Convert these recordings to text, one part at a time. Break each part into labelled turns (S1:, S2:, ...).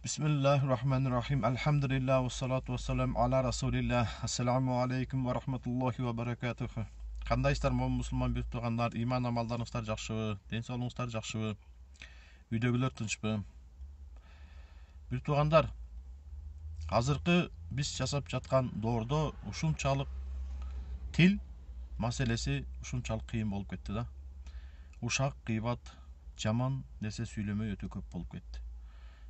S1: Bismillahirrahmanirrahim. Elhamdülillah ve salatu ve selam ala Resulillah. Assalamu alaikum ve rahmetullahi ve berekatuhu. Kandayсыздар, musulman bir tuğanlar, iman amallarınızlar жақшыбы, денсаулығыңыздар жақшыбы, үйдегілер тынчпы. Bir tuğanдар, азыркы biz жасап жаткан доордо ушунчалык тил маселеси ушунчалык кыйын болуп кетти да. Ушак, кыйбат, жаман нерсе сүйлөмөй өтө көп болуп кетти.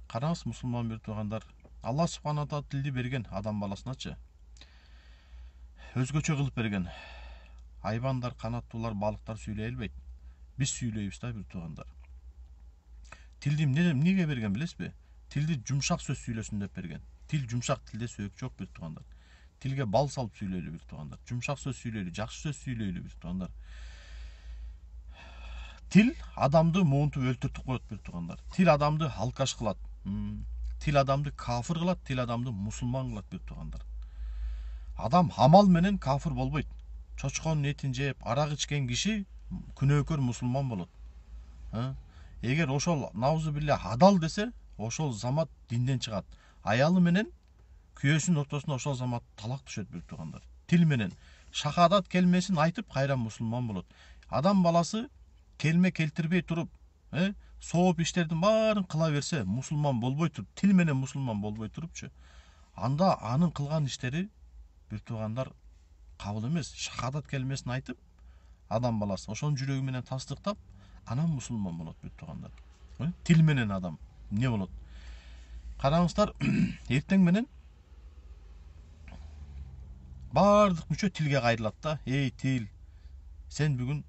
S1: Караңыз, мусулман bir туғандар, Алла субхана тағала тілді берген адам баласыначы. Өзгөчө кылып берген. Айбандар, канаттуулар, балыктар сүйлөй албайт. Биз сүйлөйбүз да bir туғандар. Тилди эмнеге берген билесизби? Тилди жумшак сөз сүйлөсүн деп берген. Тил жумшак, тилде сөөк жок bir туғандар. Тилге бал салып сүйлөйлү bir туғандар. Жумшак сөз сүйлөйлү, жакшы сөз сүйлөйлү bir туғандар. Тил адамды муунтуп өлтүртүп коет bir туғандар. Тил адамды алкаш кылат. Тил адамды кафыр кылат, тил адамды мусулман кылат bir туғандар. Адам амал менен кафыр болбойт. Чочконун этин жеп, арак ичкен киши күнөөкөр мусулман болот. Эгер ошол наузу билля адал десе, ошол замат динден чыгат. Аялы менен күйөөсүнүн ортосунда ошол замат талак түшөт bir туғандар. Тил менен шахадат келмесин айтып кайра мусулман болот. Адам баласы келме келтирбей туруп, сооп иштердин баарын кыла берсе, мусулман болбой туруп, тил менен мусулман болбой турупчу, анда анын кылган иштери bir туғандар кабыл эмес. Шахадат келмесин айтып, адам баласы ошонун жүрөгү менен тастыктап, анан мусулман болот bir туғандар. Тил менен адам эмне болот? Караңыздар, эртең менен баардык мүчө тилге кайрылат да. Эй тил, сен бүгүн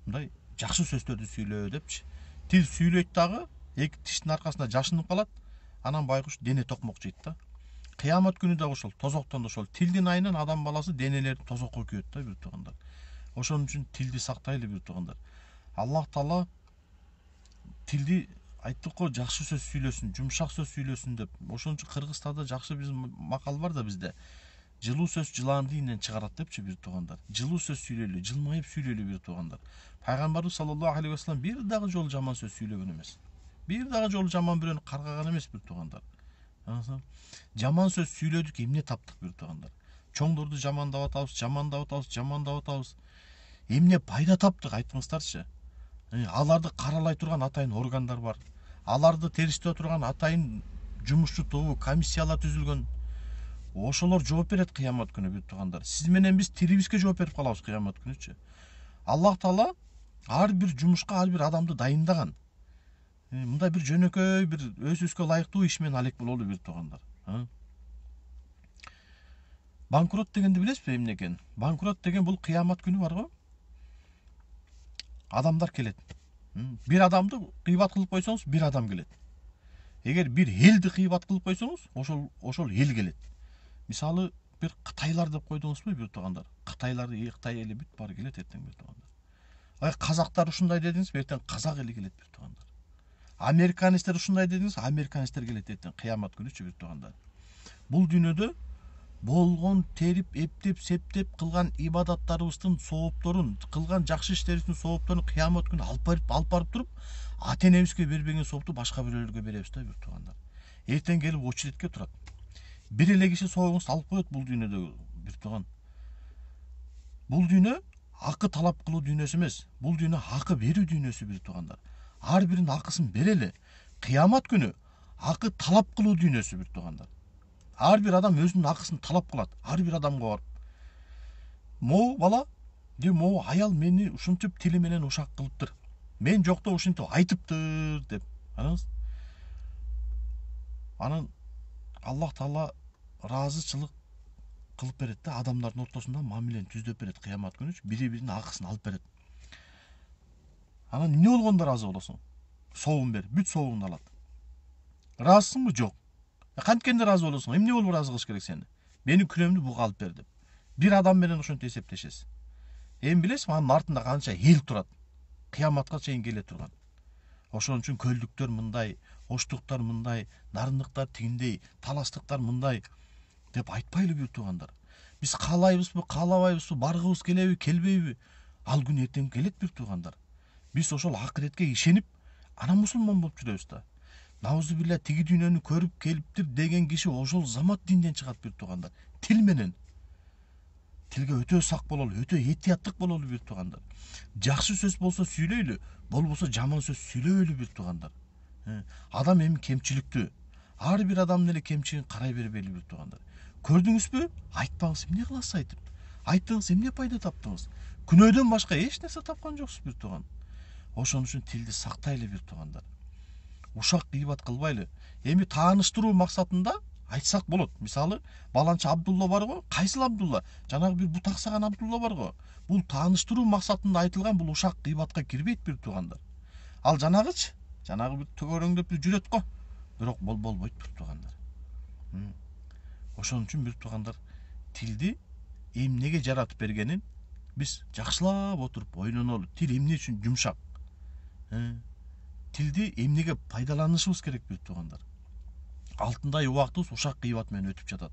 S1: мындай жакшы сөздөрдү сүйлөө депчи. Тил сүйлөйт дагы, эки тиштин аркасында жашынып калат, анан байкуш дене токмок жейт да. Кыямат күнү да ошол, тозоктон ошол. Тилдин айынан адам баласы денелерди тозокко күйөт да bir туғандар. Ошон үчүн тилди сактайлы bir туғандар. Аллах Таала тилди айттык го, жакшы сөз сүйлөсүн, жумшак сөз сүйлөсүн деп. Ошон үчүн Кыргызстанда жакшы биз макал бар да бизде. Жылуу сөз жылаанды ийинен чыгарат депчи bir туғандар. Жылуу сөз сүйлөйлү, жылмайып сүйлөйлү bir туғандар. Пайгамбарыбыз саллаллаху алейхи вассалам бир дагы жолу жаман сөз сүйлөгөн эмес. Бир дагы жолу жаман бирөөнү каргаган эмес bir туғандар. Жаман сөз сүйлөдүк, эмне таптык bir туғандар. Чоңдорду жамандап атабыз. Эмне пайда таптык, айтыңыздарчы. Аларды каралай турган атайын органдар бар. Аларды териштеп турган атайын жумушчу тобу, комиссиялар түзүлгөн. Ошолор жооп берет кыямат күнү bir туғандар. Сиз менен биз тилибизге жооп берип калабыз кыямат күнүчү. Аллах Таала ар бир жумушка ар бир адамды дайындаган. Мындай бир жөнөкөй, бир өзүбүзгө ылайыктуу иш менен алек бололу bir туғандар. Банкрот дегенди билесизби эмне экен? Банкрот деген бул кыямат күнү бар го. Адамдар келет. Bir адамды кыйбат кылып койсоңуз, bir адам келет. Эгер bir элди кыйбат кылып койсоңуз, ошол эл келет. Мисалы, bir Кытайлар деп койдуңузбу bir туғандар? Кытайлар, Кытай эли бүт баары келет эртең bir туғандар. Казактар ушундай дедиңиз, эртең казак эли келет bir туғандар. Американецтер ушундай дедиңиз, американецтер келет эртең кыямат күнүчү bir туғандар. Бул дүйнөдө болгон терип, эптеп, септеп кылган ибадаттарыбыздын соопторун, кылган жакшы иштерибиздин соопторун кыямат күнү алып барып туруп, ата-энебизге бербеген соопту башка бирөөлөргө беребиз да bir туғандар. Эртең келип очередке турат. Бир эле киши соогуңузду алып коет бул дүйнөдө bir туган. Бул дүйнө акы талап кылуу дүйнөсү эмес. Бул дүйнө акы берүү дүйнөсү bir туғандар. Ар биринин акысын берели. Кыямат күнү акы талап кылуу дүйнөсү bir туғандар. Ар бир адам өзүнүн акысын талап кылат. Ар бир адамга барып. Могу бала, могу аял мени ушинтип тили менен ушак кылыптыр. Мен жокто ушинтип айтыптыр деп. Анан Аллах Таала ыраазычылык кылып берет да, адамдардын ортосунда мамилени түздөп берет кыямат күнү, бири-биринин акысын алып берет. Анан эмне болгондо ыраазы болосуң? Соогун бер, бүт соогуңду алат. Ыраазысыңбы? Жок. Канткенде ыраазы болосуң? Эмне болуп ыраазы кылыш керек сени? Менин күнөөмдү буга алып бер деп. Бир адам менен ошентип эсептешесиз. Эми билесизби, анын артында канча эл турат. Кыяматка чейин келе турган. Ошон үчүн көлдүктөр мындай, оштуктар мындай, нарындыктар тигиндей, таластыктар мындай деп айтпайлы bir туғандар. Биз каалайбызбы, каалабайбызбы, баргыбыз келеби, келбейби? Ал күн эртең келет bir туғандар. Биз ошол акыретке ишенип, анан мусулман болуп жүрөбүз да. наузубилля тиги дүйнөнү көрүп келиптир деген киши ошол замат динден чыгат бир туугандар. Тил менен. Тилге өтө сак бололу, өтө этияттык бололу бир туугандар. Жакшы сөз болсо сүйлөйлү, болбосо жаман сөз сүйлөбөйлү бир туугандар. Адам эми кемчиликтүү. Ар бир адамдын эле кемчилигин карай бербейли бир туугандар. Көрдүңүзбү? Айтпаңыз, эмне кыласыз айтып? Айттыңыз, эмне пайда таптыңыз? Күнөөдөн башка эч нерсе тапкан жоксуз бир тууган. Ошон үчүн тилди сактайлы бир туугандар. Ушак гыйбат кылбайлы. Эми тааныштыруу максатында айтсак болот. Мисалы, баланчы Абдулла бар го, кайсыл Абдулла? Жанагы бир бутак саган Абдулла бар го. Бул тааныштыруу максатында айтылган, бул ушак гыйбатка кирбейт бир туугандар. Ал жанагычы, жанагы бир төгөрөңдөп бир жүрөт го. Бирок болбойт бир туугандар. Ошон үчүн бир туугандар, тилди эмнеге жаратып бергенин биз жакшылап отуруп ойнонолу. Тил эмне үчүн жумшак? Тилди эмнеге пайдаланышыбыз керек бир туугандар. Алтындай убактыбыз ушак гыйбат менен өтүп жатат.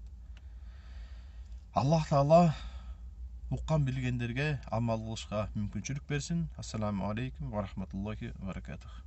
S1: Аллах Таала уккан билгендерге амал кылышка мүмкүнчүлүк берсин. Ассаламу алейкум ва рахматуллахи ва баракатух.